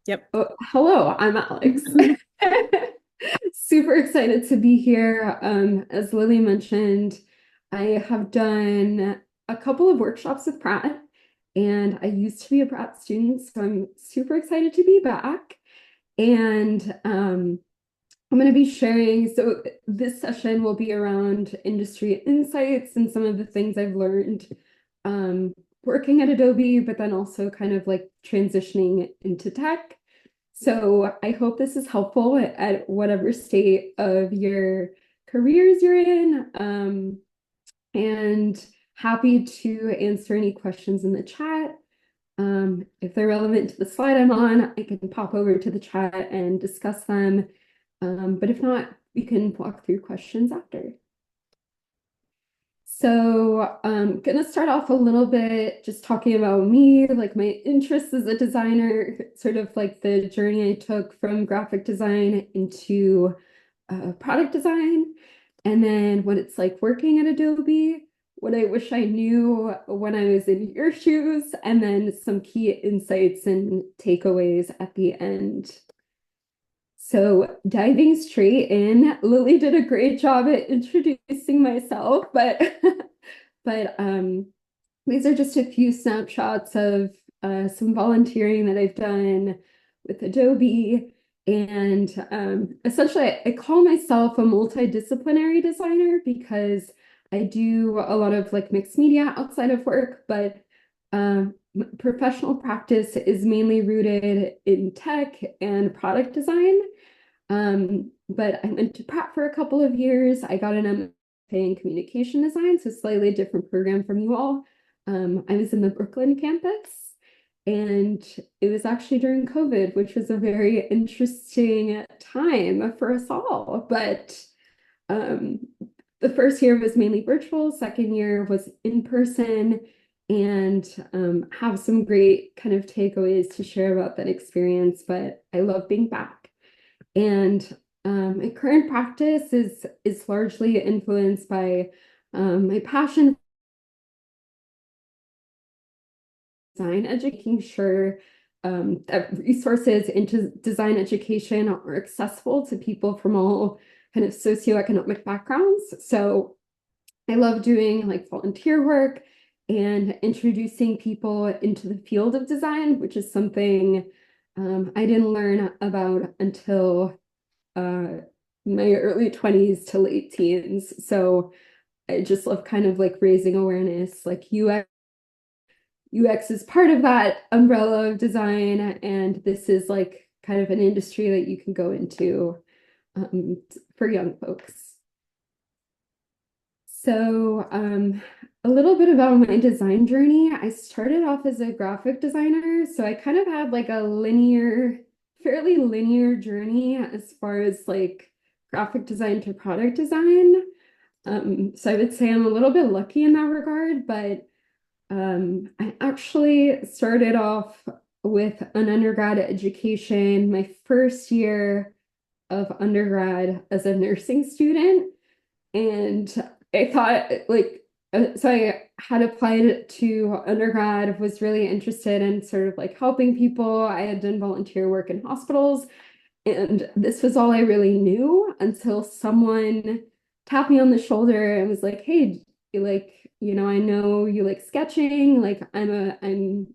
Yep. Oh, hello, I'm Alex. Super excited to be here. As Lily mentioned, I have done a couple of workshops with Pratt, and I used to be a Pratt student, so I'm super excited to be back. And I'm going to be sharing, so this session will be around industry insights and some of the things I've learned um, working at Adobe, but then also kind of like transitioning into tech. So I hope this is helpful at whatever state of your careers you're in. And happy to answer any questions in the chat. If they're relevant to the slide I'm on, I can pop over to the chat and discuss them. But if not, we can walk through questions after. So I'm gonna start off a little bit just talking about me, like my interests as a designer, sort of like the journey I took from graphic design into product design, and then what it's like working at Adobe, what I wish I knew when I was in your shoes, and then some key insights and takeaways at the end. So diving straight in, Lily did a great job at introducing myself, but but these are just a few snapshots of some volunteering that I've done with Adobe. And essentially, I call myself a multidisciplinary designer because I do a lot of like mixed media outside of work, but professional practice is mainly rooted in tech and product design. But I went to Pratt for a couple of years. I got an MFA in communication design, so slightly different program from you all. I was in the Brooklyn campus, and it was actually during COVID, which was a very interesting time for us all. But um, the first year was mainly virtual, second year was in person, and have some great kind of takeaways to share about that experience. But I love being back. And my current practice is largely influenced by my passion for design education, making sure that resources into design education are accessible to people from all kind of socioeconomic backgrounds. So I love doing like volunteer work and introducing people into the field of design, which is something I didn't learn about until uh, my early 20s to late teens. So I just love kind of like raising awareness, like UX is part of that umbrella of design, and this is like kind of an industry that you can go into for young folks. So a little bit about my design journey. I started off as a graphic designer, so I kind of had like a fairly linear journey as far as like graphic design to product design. So I would say I'm a little bit lucky in that regard, but I actually started off with an undergrad education, my first year of undergrad as a nursing student. And I thought like, so I had applied to undergrad, was really interested in sort of like helping people. I had done volunteer work in hospitals, and this was all I really knew until someone tapped me on the shoulder and was like, "Hey, I know you like sketching. Like, I'm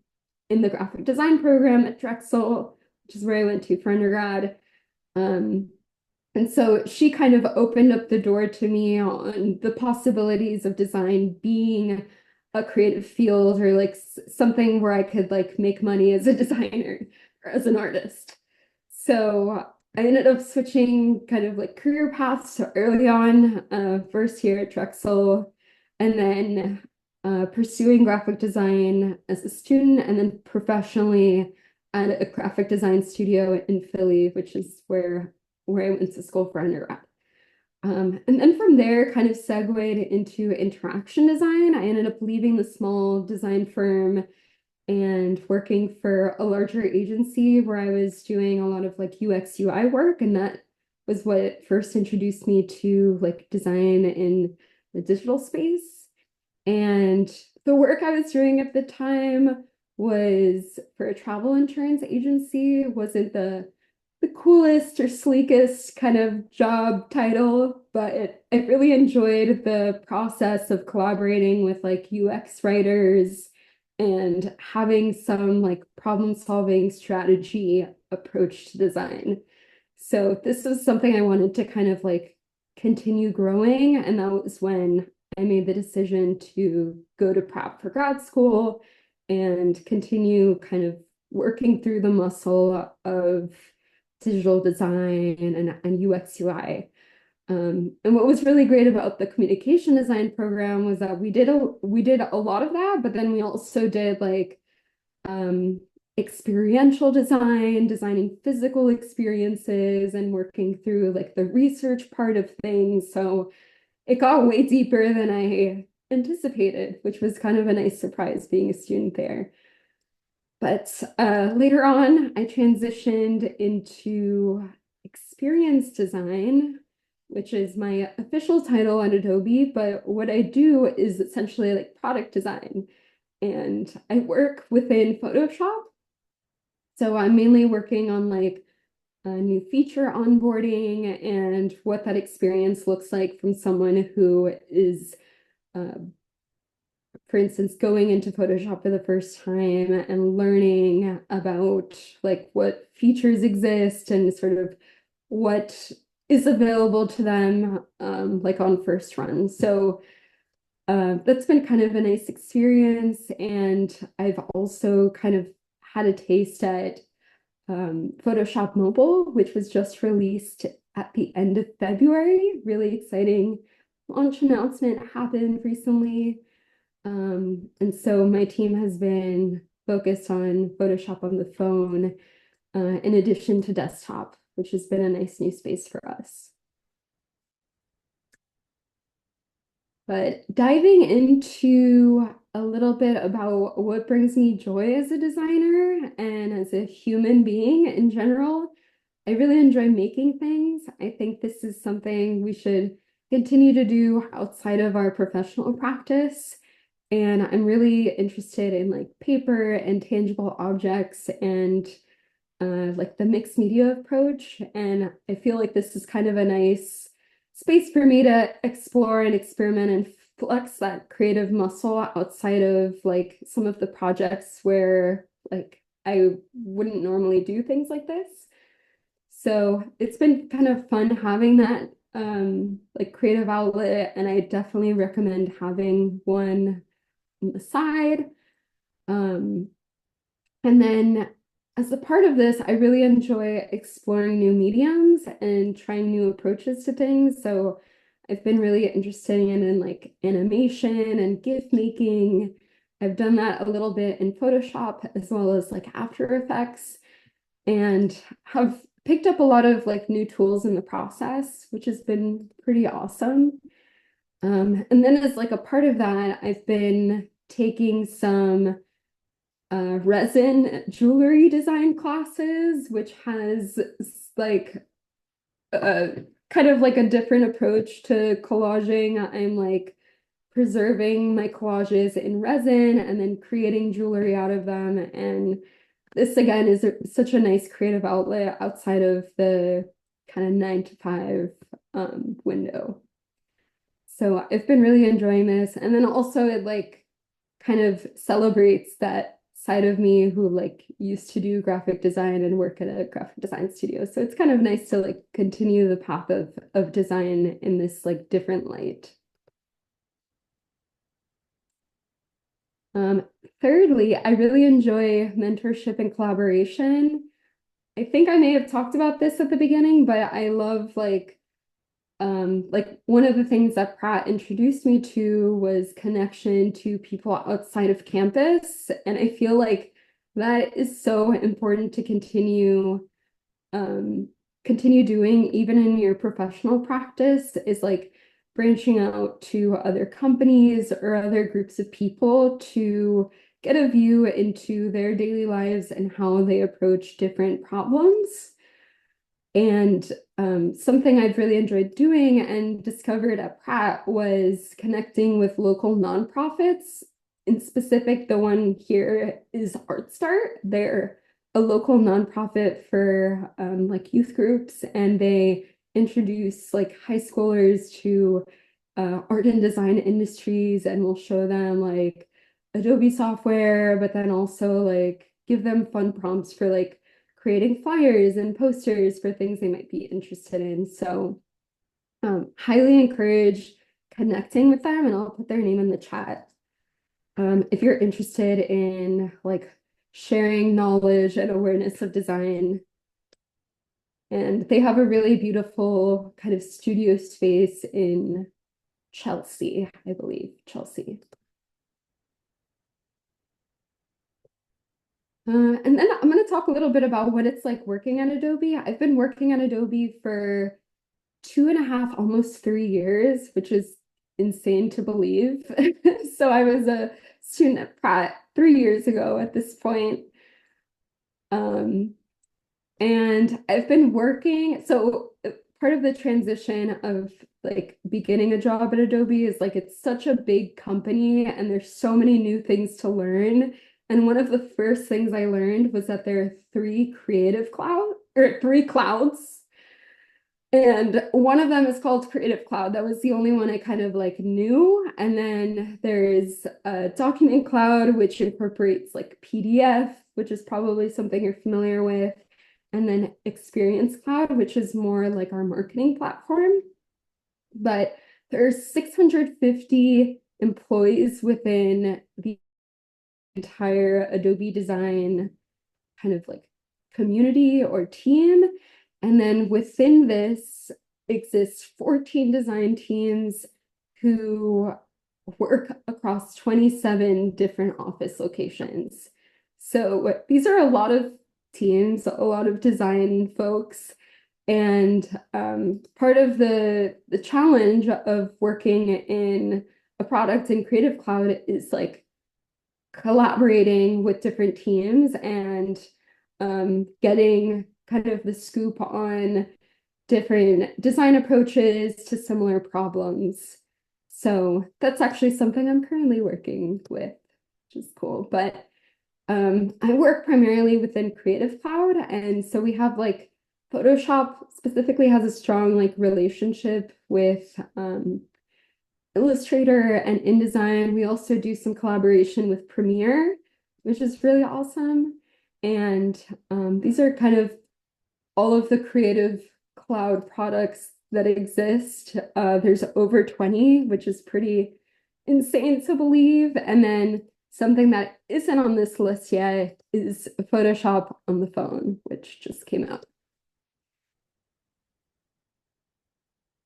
in the graphic design program at Drexel, which is where I went to for undergrad." Um, and so she kind of opened up the door to me on the possibilities of design being a creative field or like something where I could like make money as a designer or as an artist. So I ended up switching kind of like career paths early on, first here at Drexel, and then pursuing graphic design as a student, and then professionally at a graphic design studio in Philly, which is where I went to school for undergrad. And then from there, kind of segued into interaction design. I ended up leaving the small design firm and working for a larger agency where I was doing a lot of like UX UI work. And that was what first introduced me to like design in the digital space. And the work I was doing at the time was for a travel insurance agency. Wasn't the coolest or sleekest kind of job title, but I really enjoyed the process of collaborating with like UX writers and having some like problem solving strategy approach to design. So this was something I wanted to kind of like continue growing. And that was when I made the decision to go to prep for grad school and continue kind of working through the muscle of digital design and UX UI. And what was really great about the communication design program was that we did a lot of that, but then we also did like experiential design, designing physical experiences and working through like the research part of things. So it got way deeper than I anticipated, which was kind of a nice surprise being a student there. But later on, I transitioned into experience design, which is my official title on Adobe. But what I do is essentially like product design. And I work within Photoshop. So I'm mainly working on like a new feature onboarding and what that experience looks like from someone who is uh, for instance, going into Photoshop for the first time and learning about like what features exist and sort of what is available to them like on first run. So that's been kind of a nice experience. And I've also kind of had a taste at Photoshop Mobile, which was just released at the end of February. Really exciting launch announcement happened recently. And so my team has been focused on Photoshop on the phone, in addition to desktop, which has been a nice new space for us. But diving into a little bit about what brings me joy as a designer and as a human being in general, I really enjoy making things. I think this is something we should continue to do outside of our professional practice. And I'm really interested in like paper and tangible objects and like the mixed media approach. And I feel like this is kind of a nice space for me to explore and experiment and flex that creative muscle outside of like some of the projects where like I wouldn't normally do things like this. So it's been kind of fun having that like creative outlet, and I definitely recommend having one on the side. Um, and then as a part of this, I really enjoy exploring new mediums and trying new approaches to things. So I've been really interested in like animation and GIF making. I've done that a little bit in Photoshop as well as like After Effects, and have picked up a lot of like new tools in the process, which has been pretty awesome. And then as like a part of that, I've been taking some resin jewelry design classes, which has like kind of like a different approach to collaging. I'm like preserving my collages in resin and then creating jewelry out of them. And this again is such a nice creative outlet outside of the kind of 9 to 5 window. So I've been really enjoying this. And then also it like kind of celebrates that side of me who like used to do graphic design and work at a graphic design studio. So it's kind of nice to like continue the path of design in this like different light. Um, Thirdly, I really enjoy mentorship and collaboration. I think I may have talked about this at the beginning, but I love like one of the things that Pratt introduced me to was connection to people outside of campus. And I feel like that is so important to continue doing even in your professional practice, is like branching out to other companies or other groups of people to get a view into their daily lives and how they approach different problems. And something I've really enjoyed doing and discovered at Pratt was connecting with local nonprofits in specific, the one here is Art Start. They're a local nonprofit for like youth groups, and they introduce like high schoolers to art and design industries, and will show them like Adobe software, but then also like give them fun prompts for like creating flyers and posters for things they might be interested in. So highly encourage connecting with them, and I'll put their name in the chat. If you're interested in like sharing knowledge and awareness of design. And they have a really beautiful kind of studio space in Chelsea, I believe, Chelsea. And then I'm going to talk a little bit about what it's like working at Adobe. I've been working at Adobe for 2.5, almost 3 years, which is insane to believe. So I was a student at Pratt 3 years ago at this point. Um, and I've been working, so part of the transition of like beginning a job at Adobe is like it's such a big company and there's so many new things to learn. And one of the first things I learned was that there are three clouds. And one of them is called Creative Cloud. That was the only one I kind of like knew. And then there's a Document Cloud, which incorporates like PDF, which is probably something you're familiar with. And then Experience Cloud, which is more like our marketing platform. But there's 650 employees within the entire Adobe Design kind of like community or team. And then within this exists 14 design teams who work across 27 different office locations. So these are a lot of teams, a lot of design folks. And part of the challenge of working in a product in Creative Cloud is like collaborating with different teams and getting kind of the scoop on different design approaches to similar problems. So that's actually something I'm currently working with, which is cool. But I work primarily within Creative Cloud, and so we have like Photoshop specifically has a strong like relationship with Illustrator and InDesign. We also do some collaboration with Premiere, which is really awesome. And these are kind of all of the Creative Cloud products that exist. There's over 20, which is pretty insane to believe. And then something that isn't on this list yet is Photoshop on the phone, which just came out.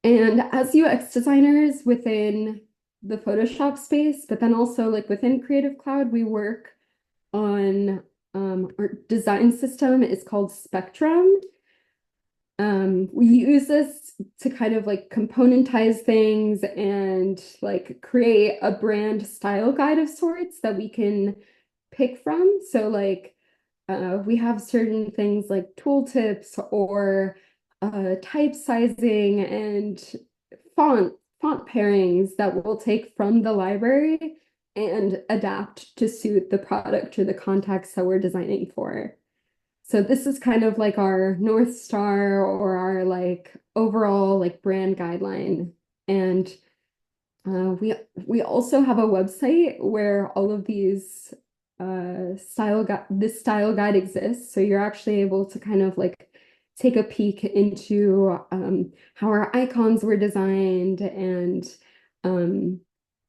And as UX designers within the Photoshop space, but then also like within Creative Cloud, we work on our design system is called Spectrum. We use this to kind of like componentize things and like create a brand style guide of sorts that we can pick from. So like we have certain things like tooltips or type sizing and font pairings that we'll take from the library and adapt to suit the product or the context that we're designing for. So this is kind of like our North Star or our like overall like brand guideline. And we also have a website where all of these this style guide exists. So you're actually able to kind of like take a peek into how our icons were designed, and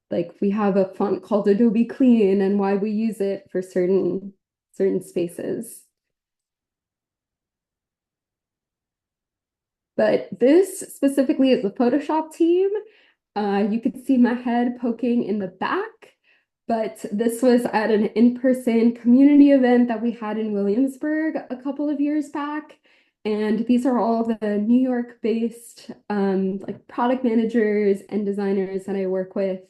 like we have a font called Adobe Clean and why we use it for certain spaces. But this specifically is the Photoshop team. You can see my head poking in the back, but this was at an in-person community event that we had in Williamsburg a couple of years back. And these are all the New York-based like product managers and designers that I work with.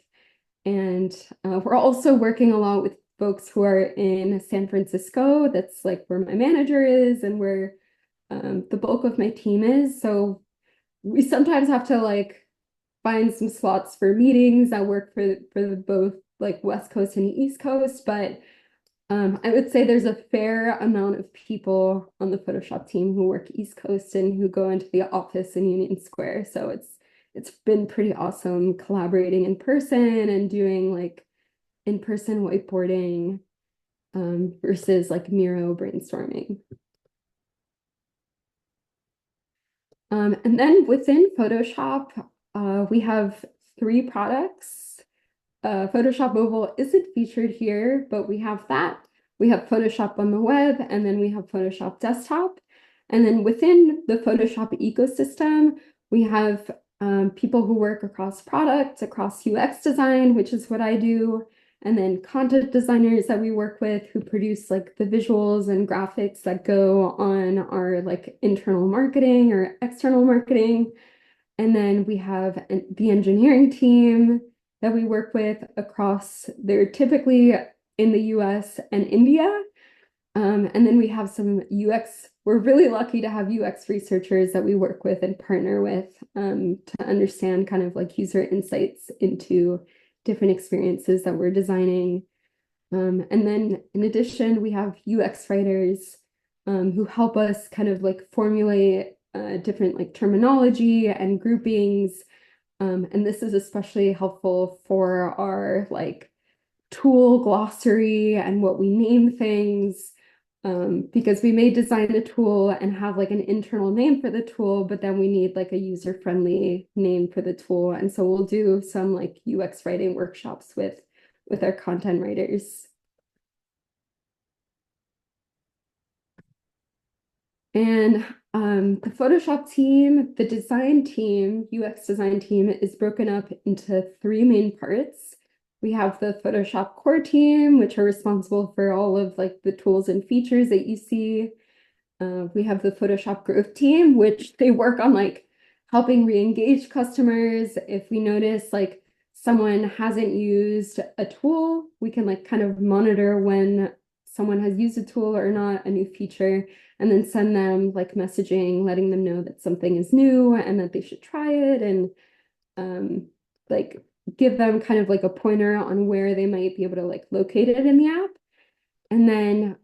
And we're also working a lot with folks who are in San Francisco. That's like where my manager is and where the bulk of my team is. So we sometimes have to like find some slots for meetings that work for both like West Coast and East Coast, but I would say there's a fair amount of people on the Photoshop team who work East Coast and who go into the office in Union Square. So it's been pretty awesome collaborating in person and doing like in-person whiteboarding versus like Miro brainstorming. And then within Photoshop, we have three products. Photoshop Mobile isn't featured here, but we have that. We have Photoshop on the web, and then we have Photoshop Desktop. And then within the Photoshop ecosystem, we have people who work across products, across UX design, which is what I do, and then content designers that we work with who produce like the visuals and graphics that go on our like internal marketing or external marketing. And then we have the engineering team that we work with across, they're typically in the US and India. And then we have some UX, we're really lucky to have UX researchers that we work with and partner with to understand kind of like user insights into different experiences that we're designing. And then in addition, we have UX writers who help us kind of like formulate different like terminology and groupings. And this is especially helpful for our like tool glossary and what we name things. Because we may design a tool and have like an internal name for the tool, but then we need like a user-friendly name for the tool. And so we'll do some like UX writing workshops with our content writers. And the Photoshop team, the design team, UX design team is broken up into three main parts. We have the Photoshop core team, which are responsible for all of like the tools and features that you see. We have the Photoshop growth team, which they work on like helping re-engage customers. If we notice like someone hasn't used a tool, we can like kind of monitor when someone has used a tool or not, a new feature, and then send them like messaging, letting them know that something is new and that they should try it, and like give them kind of like a pointer on where they might be able to like locate it in the app. And then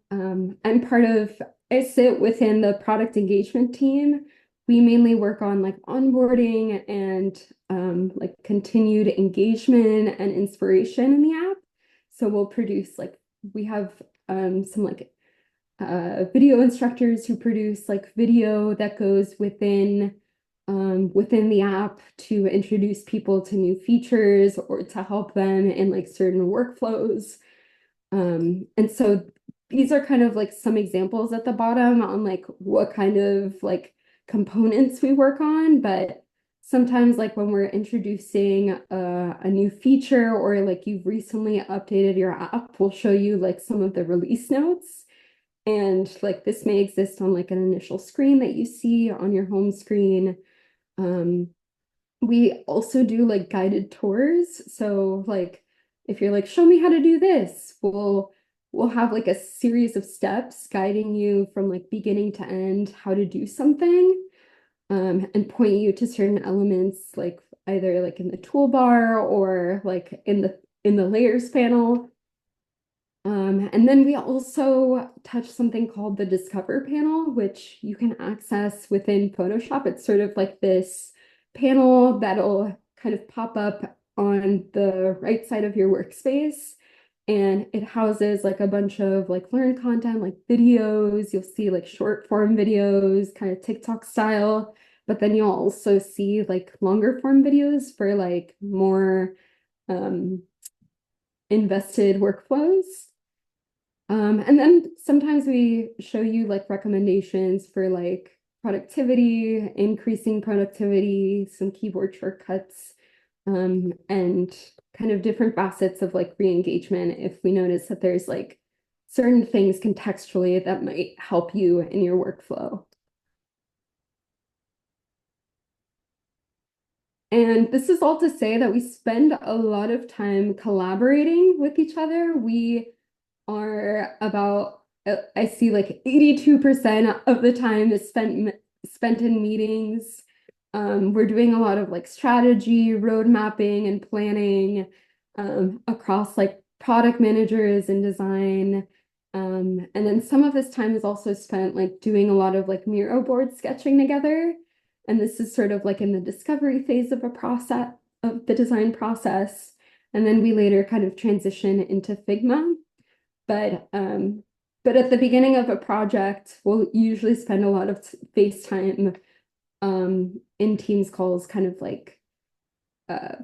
I sit within the product engagement team. We mainly work on like onboarding and like continued engagement and inspiration in the app. So we'll produce like, we have some like video instructors who produce like video that goes within the app to introduce people to new features or to help them in like certain workflows. And so these are kind of like some examples at the bottom on like what kind of like components we work on, but sometimes like when we're introducing a new feature or like you've recently updated your app, we'll show you like some of the release notes. And like this may exist on like an initial screen that you see on your home screen. We also do like guided tours. So like if you're like, show me how to do this, we'll have like a series of steps guiding you from like beginning to end how to do something, and point you to certain elements like either like in the toolbar or like in the layers panel. And then we also touch something called the Discover panel, which you can access within Photoshop. It's sort of like this panel that'll kind of pop up on the right side of your workspace. And it houses like a bunch of like learn content, like videos. You'll see like short form videos, kind of TikTok style. But then you'll also see like longer form videos for like more invested workflows. And then sometimes we show you like recommendations for like productivity, increasing productivity, some keyboard shortcuts, and kind of different facets of like re-engagement if we notice that there's like certain things contextually that might help you in your workflow. And this is all to say that we spend a lot of time collaborating with each other. We are about, I see like 82% of the time is spent in meetings. We're doing a lot of like strategy, road mapping, and planning. across like product managers and design. And then some of this time is also spent like doing a lot of like Miro board sketching together. And this is sort of like in the discovery phase of a process of the design process. And then we later kind of transition into Figma. But but at the beginning of a project, we'll usually spend a lot of face time in Teams calls, kind of like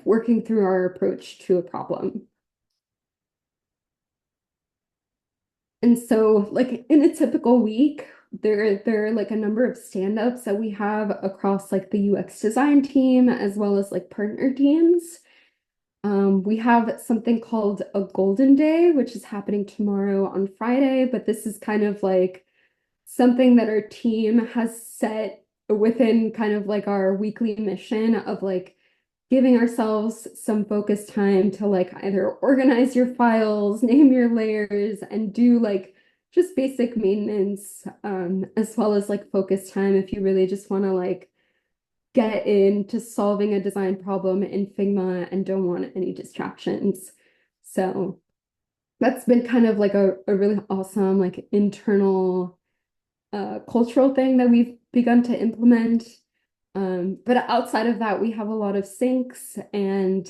working through our approach to a problem. And so, like in a typical week, there are like a number of stand-ups that we have across like the UX design team as well as like partner teams. We have something called a Golden Day, which is happening tomorrow on Friday, but this is kind of like something that our team has set within kind of like our weekly mission of like giving ourselves some focus time to like either organize your files, name your layers, and do like just basic maintenance, as well as like focus time if you really just want to like get into solving a design problem in Figma and don't want any distractions. So that's been kind of like a really awesome like internal cultural thing that we've begun to implement. But outside of that, we have a lot of syncs, and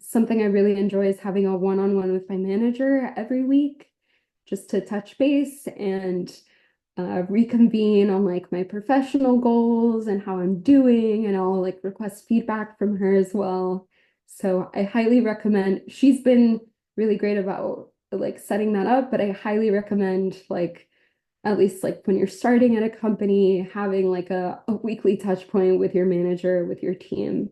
something I really enjoy is having a one-on-one with my manager every week just to touch base and reconvene on like my professional goals and how I'm doing, and I'll like request feedback from her as well. So I highly recommend, she's been really great about like setting that up, but I highly recommend like at least like when you're starting at a company, having like a weekly touch point with your manager, with your team.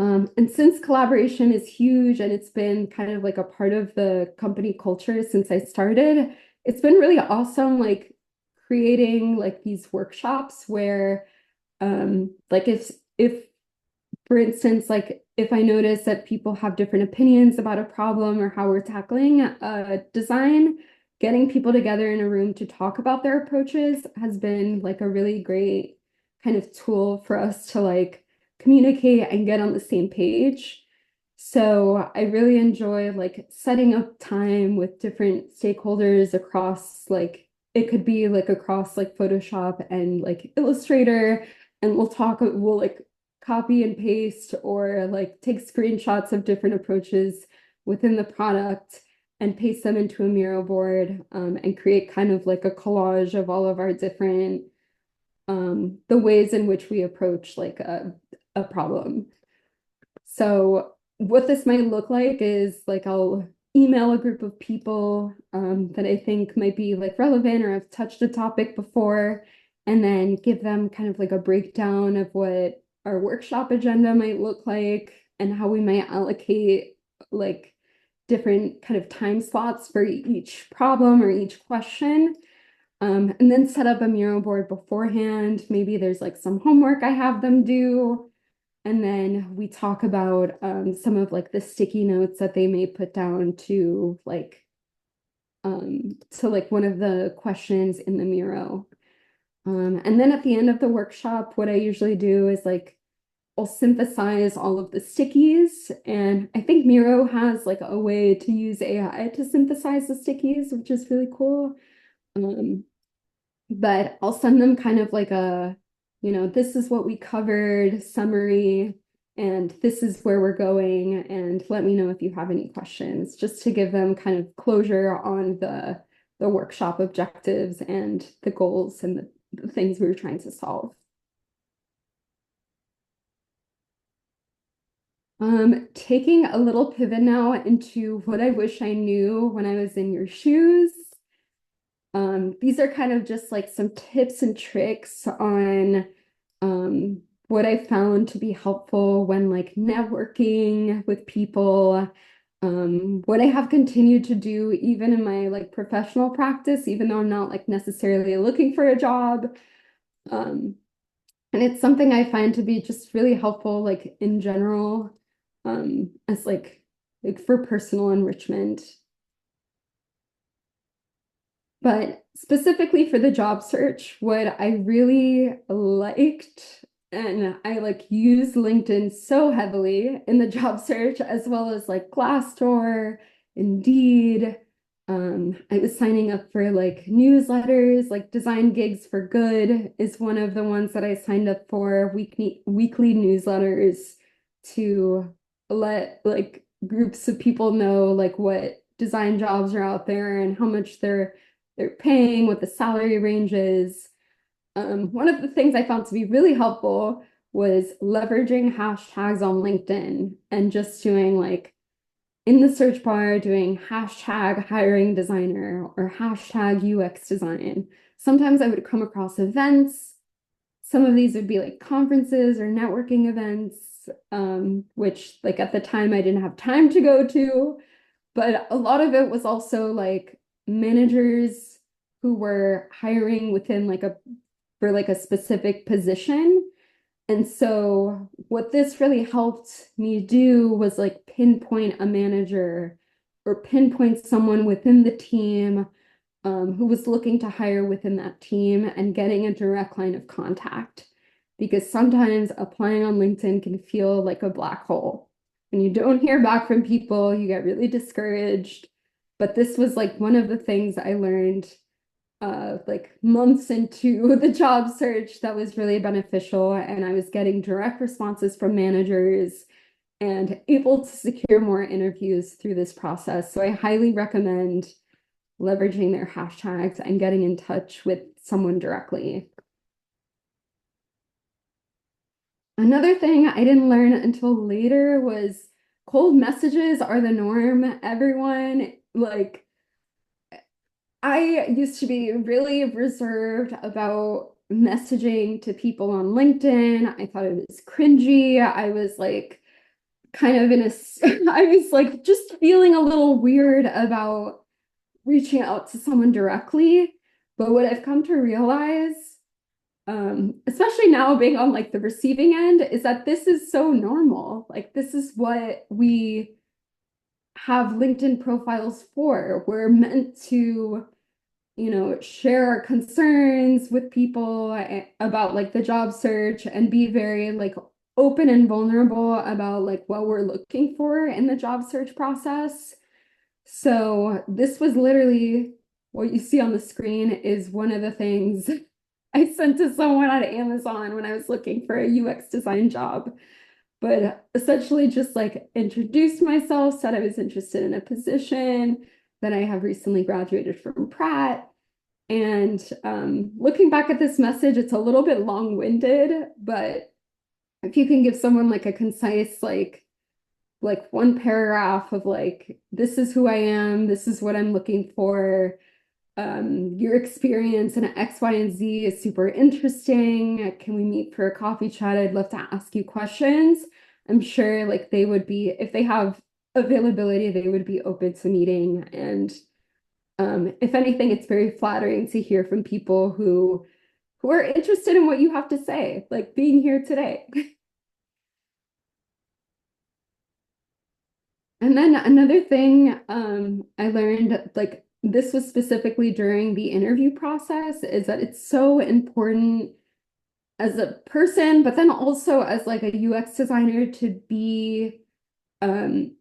And since collaboration is huge and it's been kind of like a part of the company culture since I started, it's been really awesome like creating like these workshops where like if for instance, like if I notice that people have different opinions about a problem or how we're tackling a design, getting people together in a room to talk about their approaches has been like a really great kind of tool for us to like communicate and get on the same page. So I really enjoy like setting up time with different stakeholders across like it could be like across like Photoshop and like Illustrator, and we'll like copy and paste or like take screenshots of different approaches within the product and paste them into a Miro board, and create kind of like a collage of all of our different the ways in which we approach like a problem. So what this might look like is like I'll email a group of people that I think might be like relevant or have touched a topic before, and then give them kind of like a breakdown of what our workshop agenda might look like and how we might allocate like different kind of time slots for each problem or each question. And then set up a Miro board beforehand. Maybe there's like some homework I have them do. And then we talk about some of like the sticky notes that they may put down to like one of the questions in the Miro. And then at the end of the workshop, what I usually do is like I'll synthesize all of the stickies. And I think Miro has like a way to use AI to synthesize the stickies, which is really cool. Um, but I'll send them kind of like this is what we covered summary, and this is where we're going, and let me know if you have any questions, just to give them kind of closure on the workshop objectives and the goals and the things we were trying to solve. Taking a little pivot now into what I wish I knew when I was in your shoes. These are kind of just like some tips and tricks on what I found to be helpful when like networking with people. What I have continued to do even in my like professional practice, even though I'm not like necessarily looking for a job. Um, and it's something I find to be just really helpful, like in general, as like for personal enrichment. But specifically for the job search, what I really liked And I like use LinkedIn so heavily in the job search, as well as like Glassdoor, Indeed. I was signing up for like newsletters, like Design Gigs for Good is one of the ones that I signed up for, weekly newsletters to let like groups of people know like what design jobs are out there and how much they're paying, what the salary range is. One of the things I found to be really helpful was leveraging hashtags on LinkedIn and just doing like in the search bar, doing hashtag hiring designer or hashtag UX design. Sometimes I would come across events. Some of these would be like conferences or networking events, which like at the time I didn't have time to go to. But a lot of it was also like managers who were hiring within like a for like a specific position. And so what this really helped me do was like pinpoint a manager or pinpoint someone within the team who was looking to hire within that team and getting a direct line of contact. Because sometimes applying on LinkedIn can feel like a black hole. When you don't hear back from people, you get really discouraged. But this was like one of the things I learned like months into the job search that was really beneficial. And I was getting direct responses from managers and able to secure more interviews through this process. So I highly recommend leveraging their hashtags and getting in touch with someone directly. Another thing I didn't learn until later was cold messages are the norm. Everyone, like, I used to be really reserved about messaging to people on LinkedIn. I thought it was cringy. I was like, kind of in a, I was like just feeling a little weird about reaching out to someone directly. But what I've come to realize, especially now being on like the receiving end, is that this is so normal. Like this is what we have LinkedIn profiles for. We're meant to, share our concerns with people about like the job search and be very like open and vulnerable about like what we're looking for in the job search process. So this was literally what you see on the screen is one of the things I sent to someone at Amazon when I was looking for a UX design job. But essentially just like introduced myself, said I was interested in a position, that I have recently graduated from Pratt. And looking back at this message, it's a little bit long-winded, but if you can give someone like a concise, like one paragraph of like, this is who I am, this is what I'm looking for. Your experience in X, Y, and Z is super interesting. Can we meet for a coffee chat? I'd love to ask you questions. I'm sure like they would be, if they have availability, they would be open to meeting. And if anything, it's very flattering to hear from people who are interested in what you have to say, like being here today. And then another thing I learned, like this was specifically during the interview process, is that it's so important as a person, but then also as like a UX designer to be um,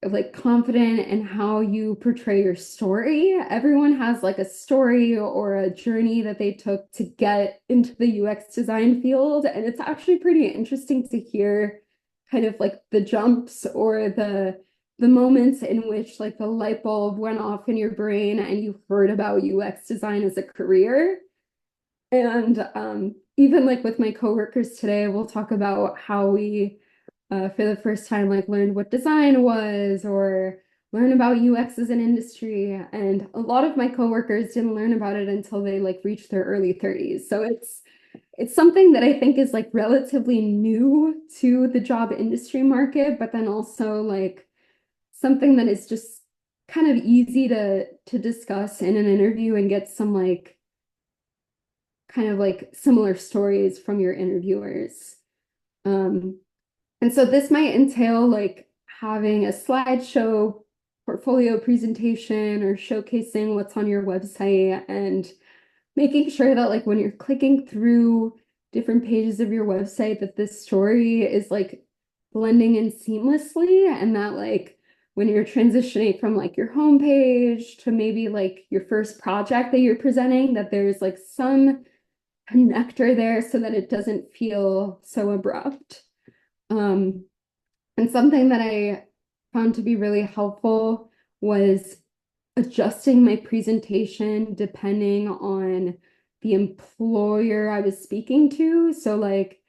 like confident in how you portray your story. Everyone has like a story or a journey that they took to get into the UX design field. And it's actually pretty interesting to hear kind of like the jumps or the moments in which like the light bulb went off in your brain and you heard about UX design as a career. And even like with my coworkers today, we'll talk about how we for the first time, like learned what design was or learn about UX as an industry. And a lot of my coworkers didn't learn about it until they like reached their early 30s. So it's something that I think is like relatively new to the job industry market, but then also like something that is just kind of easy to discuss in an interview and get some like kind of like similar stories from your interviewers. Um, And so this might entail like having a slideshow portfolio presentation or showcasing what's on your website and making sure that like when you're clicking through different pages of your website that this story is like blending in seamlessly, and that like when you're transitioning from like your homepage to maybe like your first project that you're presenting, that there's like some connector there so that it doesn't feel so abrupt. Um, and something that I found to be really helpful was adjusting my presentation depending on the employer I was speaking to. So like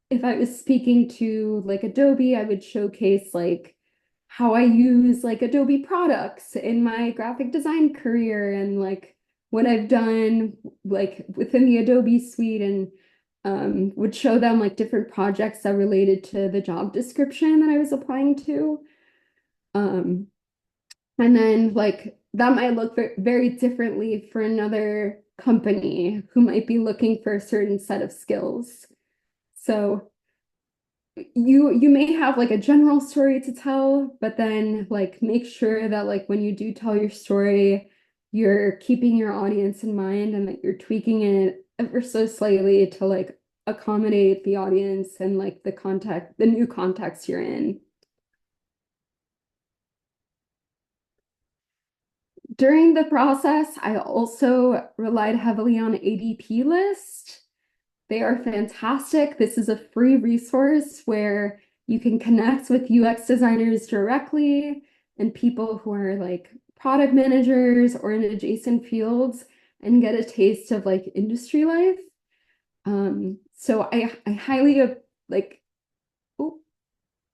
if I was speaking to like Adobe, I would showcase like how I use like Adobe products in my graphic design career and like what I've done like within the Adobe suite, and would show them like different projects that related to the job description that I was applying to. Um, and then like that might look very differently for another company who might be looking for a certain set of skills. So you may have like a general story to tell, but then like make sure that like when you do tell your story, you're keeping your audience in mind and that you're tweaking it ever so slightly to like accommodate the audience and like the new context you're in. During the process, I also relied heavily on ADP List. They are fantastic. This is a free resource where you can connect with UX designers directly and people who are like product managers or in adjacent fields and get a taste of like industry life. So I highly like, oh,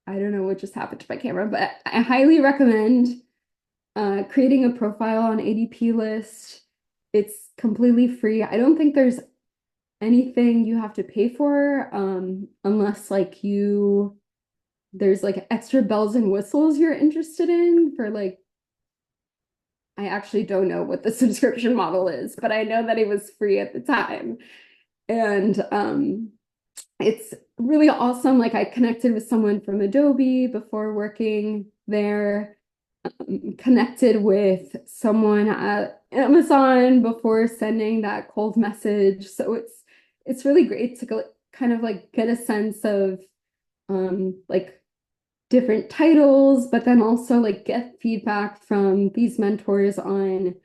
I don't know what just happened to my camera, but I highly recommend creating a profile on ADP List. It's completely free. I don't think there's anything you have to pay for, unless like there's like extra bells and whistles you're interested in for like, I actually don't know what the subscription model is, but I know that it was free at the time. And it's really awesome. Like I connected with someone from Adobe before working there, connected with someone at Amazon before sending that cold message. So it's really great to go, kind of like get a sense of like different titles, but then also like get feedback from these mentors on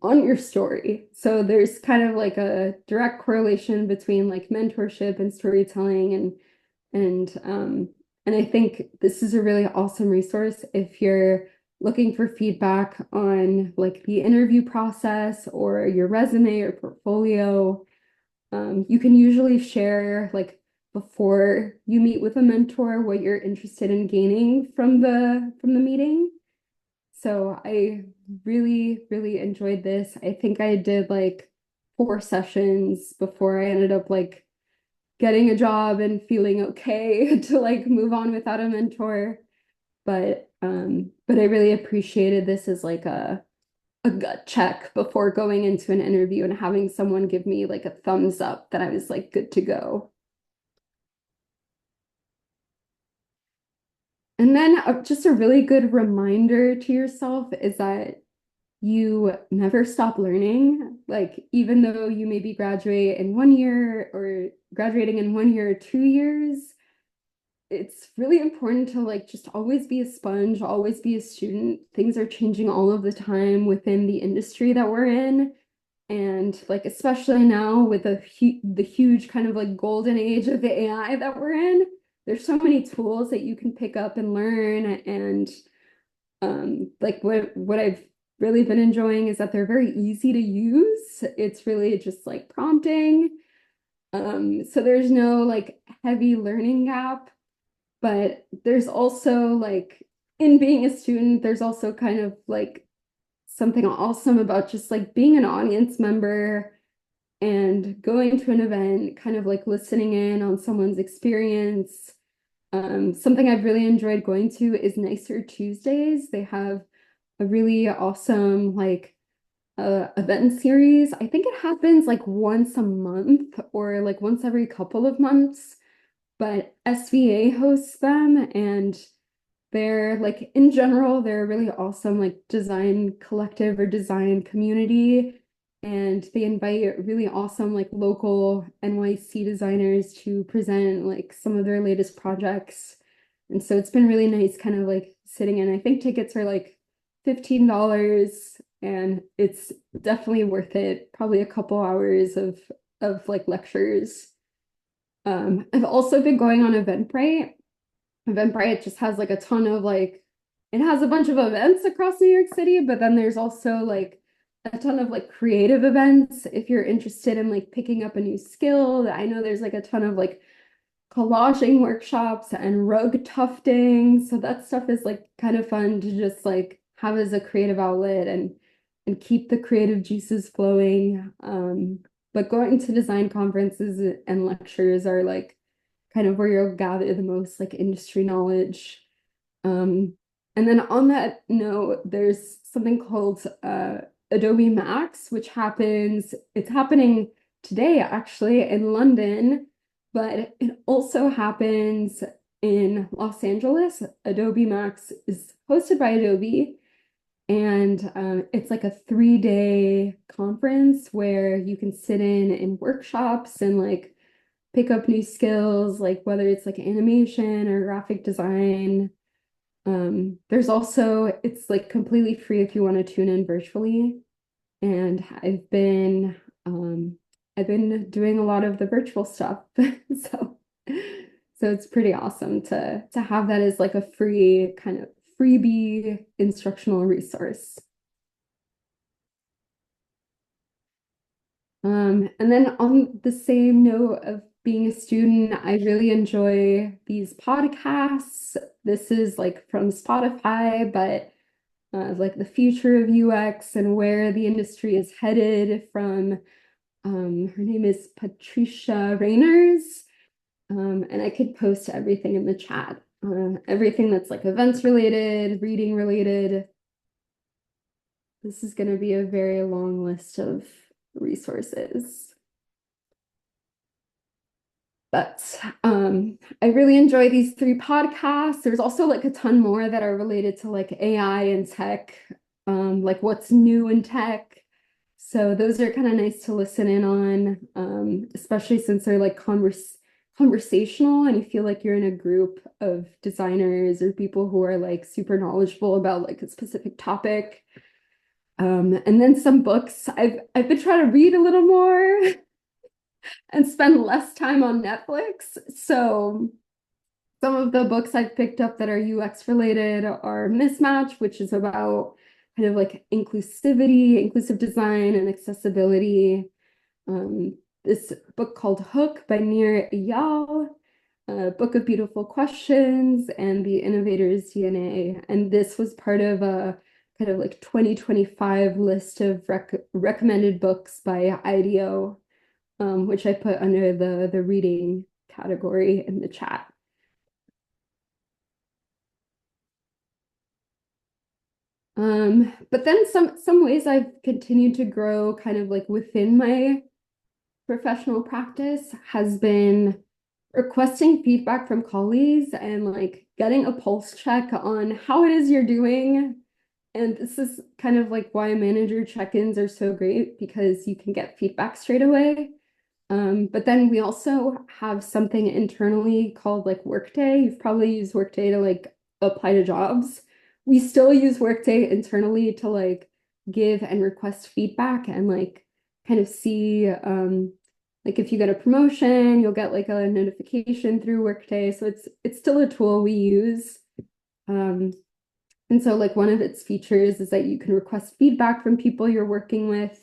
your story. So there's kind of like a direct correlation between like mentorship and storytelling, and I think this is a really awesome resource if you're looking for feedback on like the interview process or your resume or portfolio. You can usually share like before you meet with a mentor what you're interested in gaining from the meeting. So I really, really enjoyed this. I think I did like 4 sessions before I ended up like getting a job and feeling okay to like move on without a mentor. But I really appreciated this as like a gut check before going into an interview and having someone give me like a thumbs up that I was like good to go. And then just a really good reminder to yourself is that you never stop learning. Like, even though you maybe graduate in 1 year or graduating in 1 year or 2 years, it's really important to like just always be a sponge, always be a student. Things are changing all of the time within the industry that we're in. And like, especially now with the huge kind of like golden age of the AI that we're in, there's so many tools that you can pick up and learn. And like what I've really been enjoying is that they're very easy to use. It's really just like prompting. So there's no like heavy learning gap, but there's also like in being a student, there's also kind of like something awesome about just like being an audience member and going to an event, kind of like listening in on someone's experience. Something I've really enjoyed going to is Nicer Tuesdays. They have a really awesome like event series. I think it happens like once a month or like once every couple of months, but SVA hosts them, and they're like in general, they're a really awesome like design collective or design community. and they invite really awesome like local NYC designers to present like some of their latest projects. And so it's been really nice kind of like sitting in. I think tickets are like $15 and it's definitely worth it. Probably a couple hours of like lectures. I've also been going on Eventbrite. Eventbrite just has like a ton of like, it has a bunch of events across New York City, but then there's also like a ton of like creative events if you're interested in like picking up a new skill. I know there's like a ton of like collaging workshops and rug tufting. So that stuff is like kind of fun to just like have as a creative outlet and keep the creative juices flowing. But going to design conferences and lectures are like kind of where you'll gather the most like industry knowledge. Um, and then on that note, there's something called Adobe Max, which it's happening today actually in London, but it also happens in Los Angeles. Adobe Max is hosted by Adobe, and it's like a 3-day conference where you can sit in workshops and like pick up new skills, like whether it's like animation or graphic design. There's also, it's like completely free if you want to tune in virtually. And I've been doing a lot of the virtual stuff. So, so it's pretty awesome to have that as like a free kind of freebie instructional resource. And then on the same note of being a student, I really enjoy these podcasts. This is like from Spotify, but like the future of UX and where the industry is headed from her name is Patricia Rainers. And I could post everything in the chat. Everything that's like events related, reading related. This is going to be a very long list of resources. But I really enjoy these 3 podcasts. There's also like a ton more that are related to like AI and tech, like what's new in tech. So those are kind of nice to listen in on, especially since they're like conversational and you feel like you're in a group of designers or people who are like super knowledgeable about like a specific topic. And then some books. I've been trying to read a little more and spend less time on Netflix. So some of the books I've picked up that are UX related are Mismatch, which is about kind of like inclusivity, inclusive design, and accessibility. This book called Hook by Nir Eyal, a Book of Beautiful Questions, and The Innovator's DNA. And this was part of a kind of like 2025 list of recommended books by IDEO, which I put under the reading category in the chat. But then some ways I've continued to grow kind of like within my professional practice has been requesting feedback from colleagues and like getting a pulse check on how it is you're doing. And this is kind of like why manager check-ins are so great because you can get feedback straight away. But then we also have something internally called like Workday. You've probably used Workday to like apply to jobs. We still use Workday internally to like give and request feedback and like kind of see like if you get a promotion, you'll get like a notification through Workday. So it's still a tool we use. And so like one of its features is that you can request feedback from people you're working with.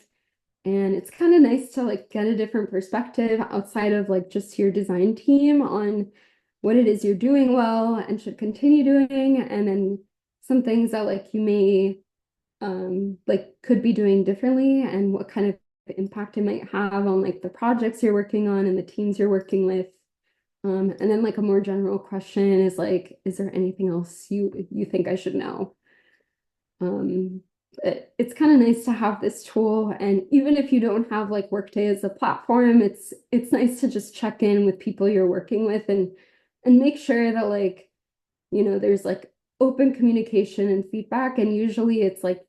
And it's kind of nice to like get a different perspective outside of like just your design team on what it is you're doing well and should continue doing. And then some things that like you may like could be doing differently and what kind of impact it might have on like the projects you're working on and the teams you're working with. And then like a more general question is like, is there anything else you think I should know? It's kind of nice to have this tool, and even if you don't have like Workday as a platform, it's nice to just check in with people you're working with and make sure that like, there's like open communication and feedback, and usually it's like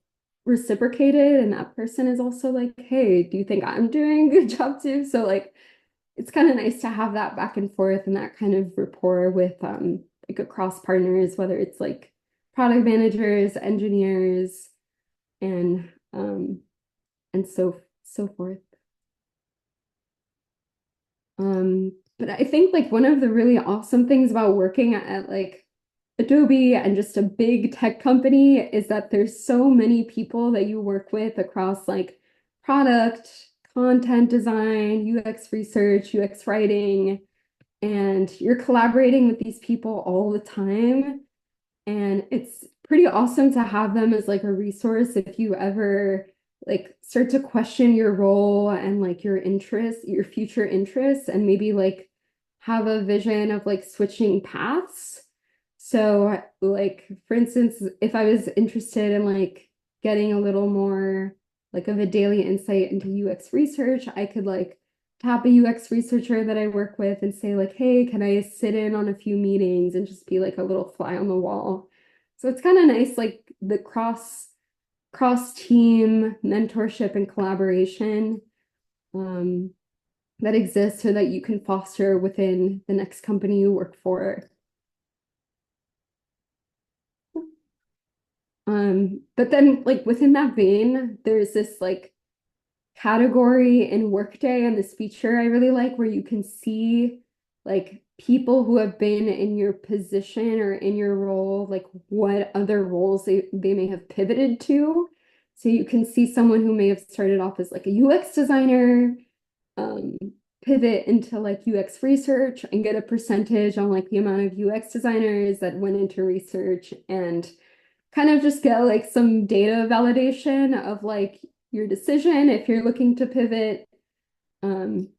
reciprocated and that person is also like, hey, do you think I'm doing a good job too? So like it's kind of nice to have that back and forth and that kind of rapport with like across partners, whether it's like product managers, engineers, and so forth. But I think like one of the really awesome things about working at like Adobe and just a big tech company is that there's so many people that you work with across like product, content design, UX research, UX writing, and you're collaborating with these people all the time. And it's pretty awesome to have them as like a resource if you ever like start to question your role and like your interests, your future interests, and maybe like have a vision of like switching paths. So like for instance, if I was interested in like getting a little more like of a daily insight into UX research, I could like tap a UX researcher that I work with and say like, hey, can I sit in on a few meetings and just be like a little fly on the wall? So it's kind of nice, like the cross team mentorship and collaboration um, that exists so that you can foster within the next company you work for. But then like within that vein, there's this like category in Workday and this feature I really like where you can see like people who have been in your position or in your role, like what other roles they may have pivoted to. So you can see someone who may have started off as like a UX designer, um, pivot into like UX research and get a percentage on like the amount of UX designers that went into research and kind of just get like some data validation of like your decision if you're looking to pivot. Um,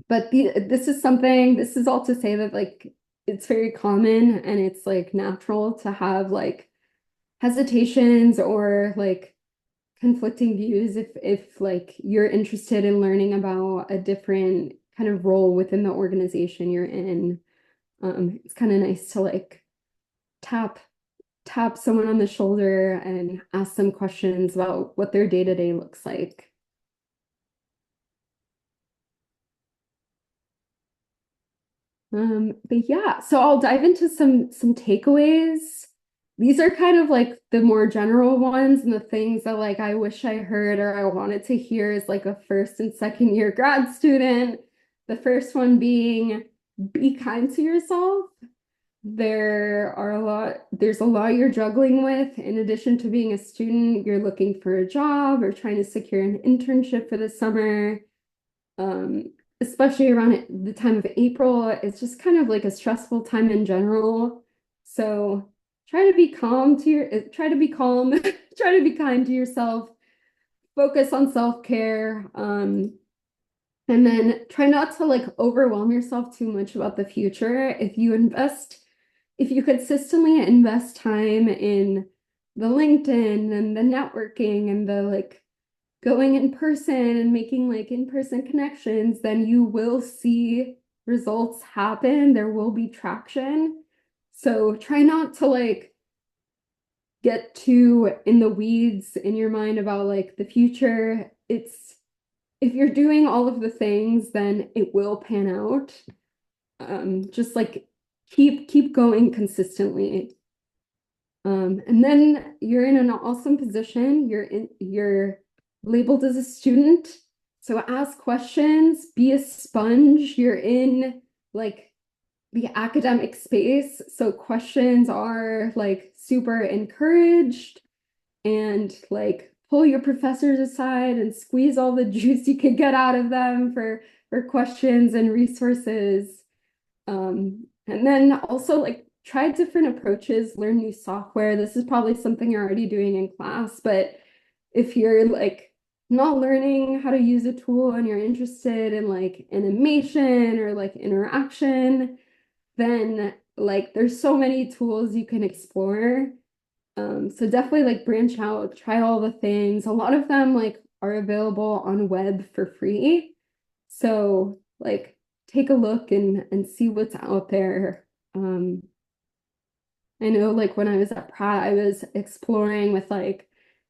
but this is all to say that like it's very common and it's like natural to have like hesitations or like conflicting views if like you're interested in learning about a different kind of role within the organization you're in. It's kind of nice to like tap tap someone on the shoulder and ask them questions about what their day-to-day looks like. But yeah, so I'll dive into some takeaways. These are kind of like the more general ones and the things that like I wish I heard or I wanted to hear as like a first and second year grad student. The first one being be kind to yourself. There's a lot you're juggling with. In addition to being a student, you're looking for a job or trying to secure an internship for the summer. Um, Especially around the time of April, it's just kind of like a stressful time in general. So try to be calm, try to be kind to yourself, focus on self-care. And then try not to like overwhelm yourself too much about the future. If you consistently invest time in the LinkedIn and the networking and the like going in person and making like in-person connections, then you will see results happen. There will be traction. So try not to like get too in the weeds in your mind about like the future. It's if you're doing all of the things, then it will pan out. Just like keep going consistently. And then you're in an awesome position. You're labeled as a student. So ask questions, be a sponge. You're in like the academic space. So questions are like super encouraged and like pull your professors aside and squeeze all the juice you could get out of them for questions and resources. And then also like try different approaches, learn new software. This is probably something you're already doing in class, but if you're like not learning how to use a tool and you're interested in like animation or like interaction, then like there's so many tools you can explore. So definitely like branch out, try all the things. A lot of them like are available on web for free. So like take a look and see what's out there. I know like when I was at Pratt, I was exploring with like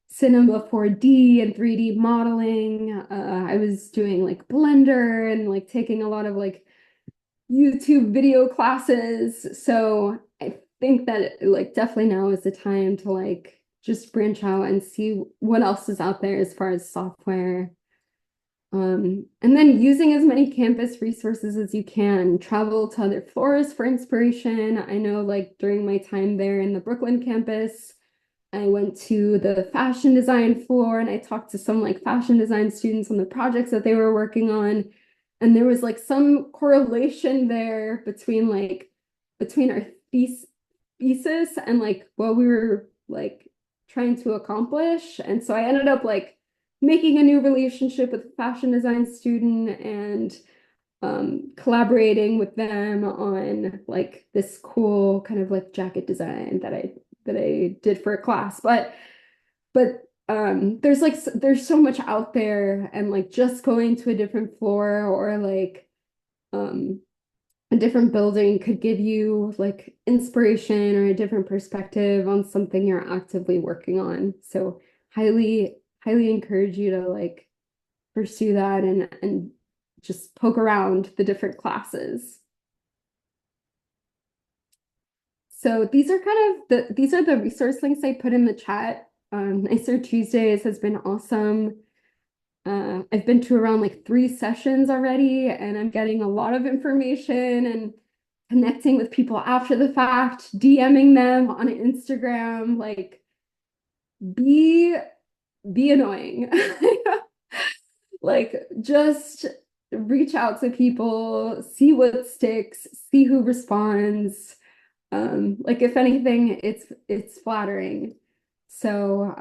Cinema 4D and 3D modeling. I was doing like Blender and like taking a lot of like YouTube video classes. So I think that like definitely now is the time to like just branch out and see what else is out there as far as software. And then using as many campus resources as you can, travel to other floors for inspiration. I know like during my time there in the Brooklyn campus, I went to the fashion design floor and I talked to some like fashion design students on the projects that they were working on. And there was like some correlation there between our thesis and like what we were like trying to accomplish. And so I ended up like making a new relationship with a fashion design student and collaborating with them on like this cool kind of like jacket design that I did for a class. But there's like there's so much out there and like just going to a different floor or like um a different building could give you like inspiration or a different perspective on something you're actively working on. So highly encourage you to like pursue that and just poke around the different classes. So these are kind of these are the resource links I put in the chat. Nicer Tuesdays has been awesome. I've been to around like 3 sessions already, and I'm getting a lot of information and connecting with people after the fact, DMing them on Instagram, like be be annoying. Like just reach out to people, see what sticks, see who responds. Like if anything, it's flattering. So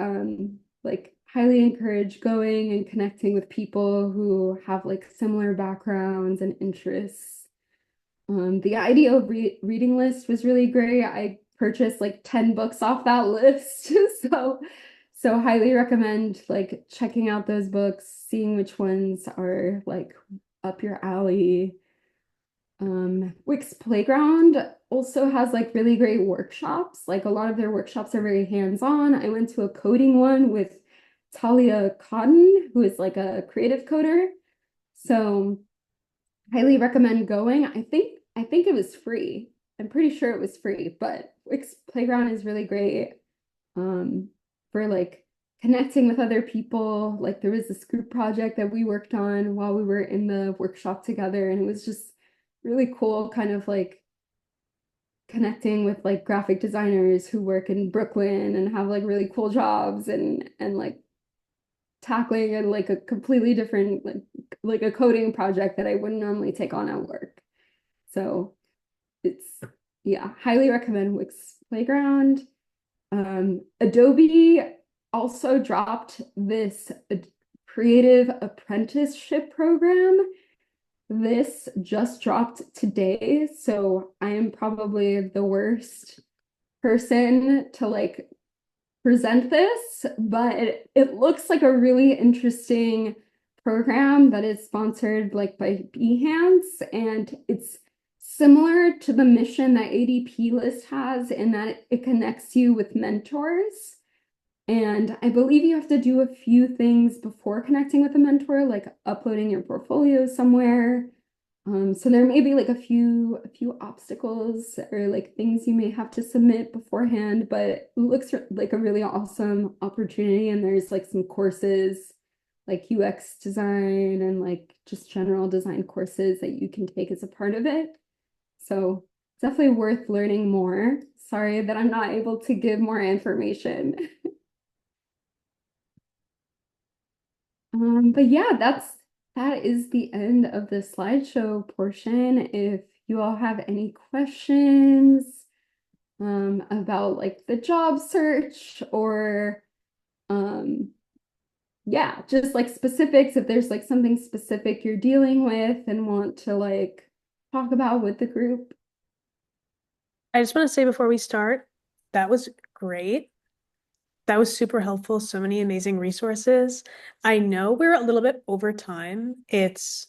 like highly encourage going and connecting with people who have like similar backgrounds and interests. The idea of reading list was really great. I purchased like 10 books off that list. So highly recommend like checking out those books, seeing which ones are like up your alley. Wix Playground also has like really great workshops. Like a lot of their workshops are very hands-on. I went to a coding one with Talia Cotton, who is like a creative coder. So highly recommend going. I think it was free. I'm pretty sure it was free, but Wix Playground is really great for like connecting with other people. Like there was this group project that we worked on while we were in the workshop together, and it was just really cool, kind of like connecting with like graphic designers who work in Brooklyn and have like really cool jobs and like tackling and like a completely different like a coding project that I wouldn't normally take on at work. So it's yeah, highly recommend Wix Playground. Adobe also dropped this creative apprenticeship program. This just dropped today, so I am probably the worst person to like present this, but it looks like a really interesting program that is sponsored like by Behance, and it's similar to the mission that ADP List has in that it connects you with mentors. And I believe you have to do a few things before connecting with a mentor, like uploading your portfolio somewhere. So there may be like a few obstacles or like things you may have to submit beforehand, but it looks like a really awesome opportunity. And there's like some courses like UX design and like just general design courses that you can take as a part of it. So definitely worth learning more. Sorry that I'm not able to give more information. But yeah, that is the end of the slideshow portion. If you all have any questions about like the job search or yeah, just like specifics, if there's like something specific you're dealing with and want to like talk about with the group. I just want to say before we start, that was great. That was super helpful. So many amazing resources. I know we're a little bit over time. It's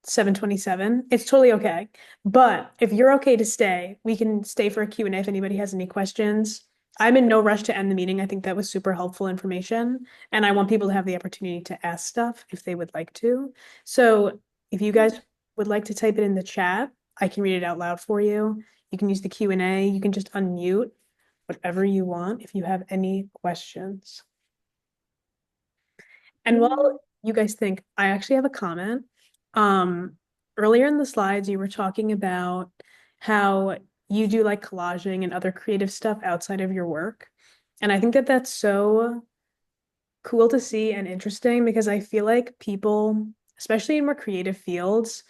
7:27. It's totally okay. But if you're okay to stay, we can stay for a Q&A if anybody has any questions. I'm in no rush to end the meeting. I think that was super helpful information. And I want people to have the opportunity to ask stuff if they would like to. So if you guys would like to type it in the chat, I can read it out loud for you. You can use the Q&A. You can just unmute whatever you want if you have any questions. And Yeah. while you guys think, I actually have a comment. Um, Earlier in the slides, you were talking about how you do like collaging and other creative stuff outside of your work. And I think that that's so cool to see and interesting because I feel like people, especially in more creative fields,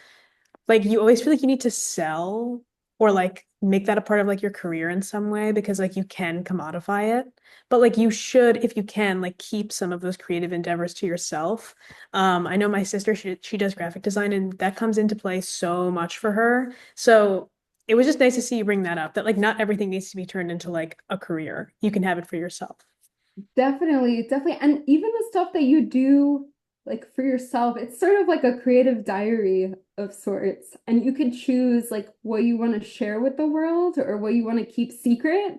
like you always feel like you need to sell or like make that a part of like your career in some way because like you can commodify it. But like you should, if you can, like keep some of those creative endeavors to yourself. I know my sister, she does graphic design and that comes into play so much for her. So it was just nice to see you bring that up, that like not everything needs to be turned into like a career. You can have it for yourself. Definitely, definitely. And even the stuff that you do like for yourself, it's sort of like a creative diary of sorts. And you can choose like what you want to share with the world or what you want to keep secret.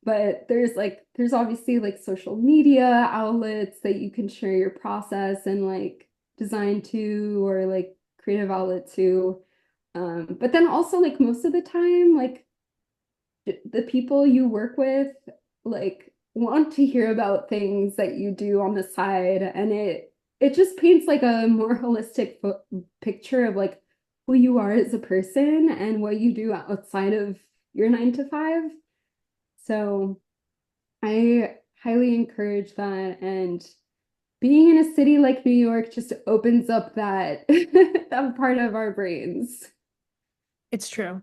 But there's obviously like social media outlets that you can share your process and like design to or like creative outlet to. But then also like most of the time, like the people you work with like want to hear about things that you do on the side and it just paints like a more holistic picture of like who you are as a person and what you do outside of your 9 to 5. So I highly encourage that, and being in a city like New York just opens up that that part of our brains. It's true.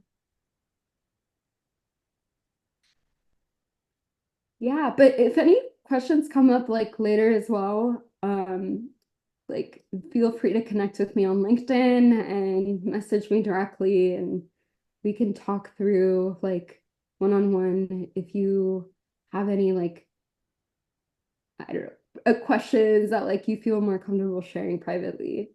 Yeah, but if any questions come up like later as well, like feel free to connect with me on LinkedIn and message me directly and we can talk through like one-on-one if you have any like I don't know questions that like you feel more comfortable sharing privately.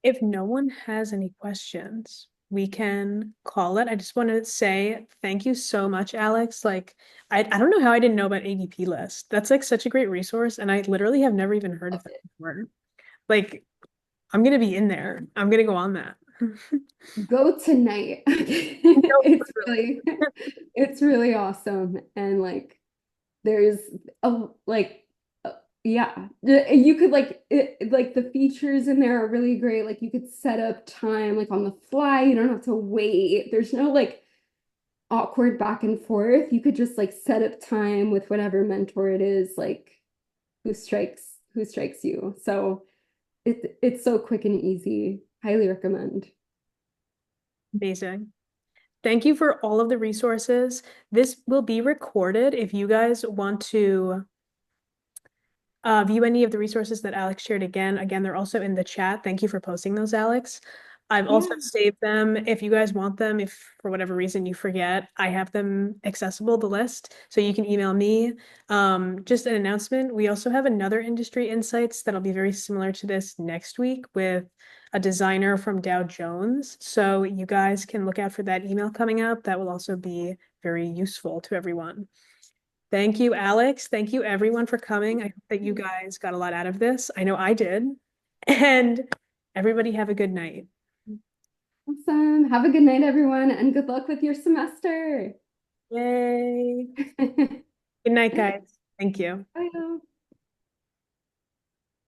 If no one has any questions, we can call it. I just want to say thank you so much, Alex. Like, I don't know how I didn't know about ADP List. That's like such a great resource, and I literally have never even heard of Loved that it. before. Like, I'm gonna be in there. I'm gonna go on that. Go tonight. No, It's really awesome and like there's a like yeah, you could like the features in there are really great. Like you could set up time like on the fly. You don't have to wait. There's no like awkward back and forth. You could just like set up time with whatever mentor it is like who strikes you. So it's so quick and easy. Highly recommend. amazing. Thank you for all of the resources. This will be recorded if you guys want to view any of the resources that Alex shared again, they're also in the chat. Thank you for posting those, Alex. I've also Yeah. saved them if you guys want them, if for whatever reason you forget, I have them accessible, the list, so you can email me. Just an announcement, we also have another industry insights that'll be very similar to this next week with a designer from Dow Jones. So you guys can look out for that email coming up. That will also be very useful to everyone. Thank you, Alex. Thank you, everyone, for coming. I hope that you guys got a lot out of this. I know I did. And everybody have a good night. Awesome. Have a good night, everyone, and good luck with your semester. Yay. Good night, guys. Thank you. Bye.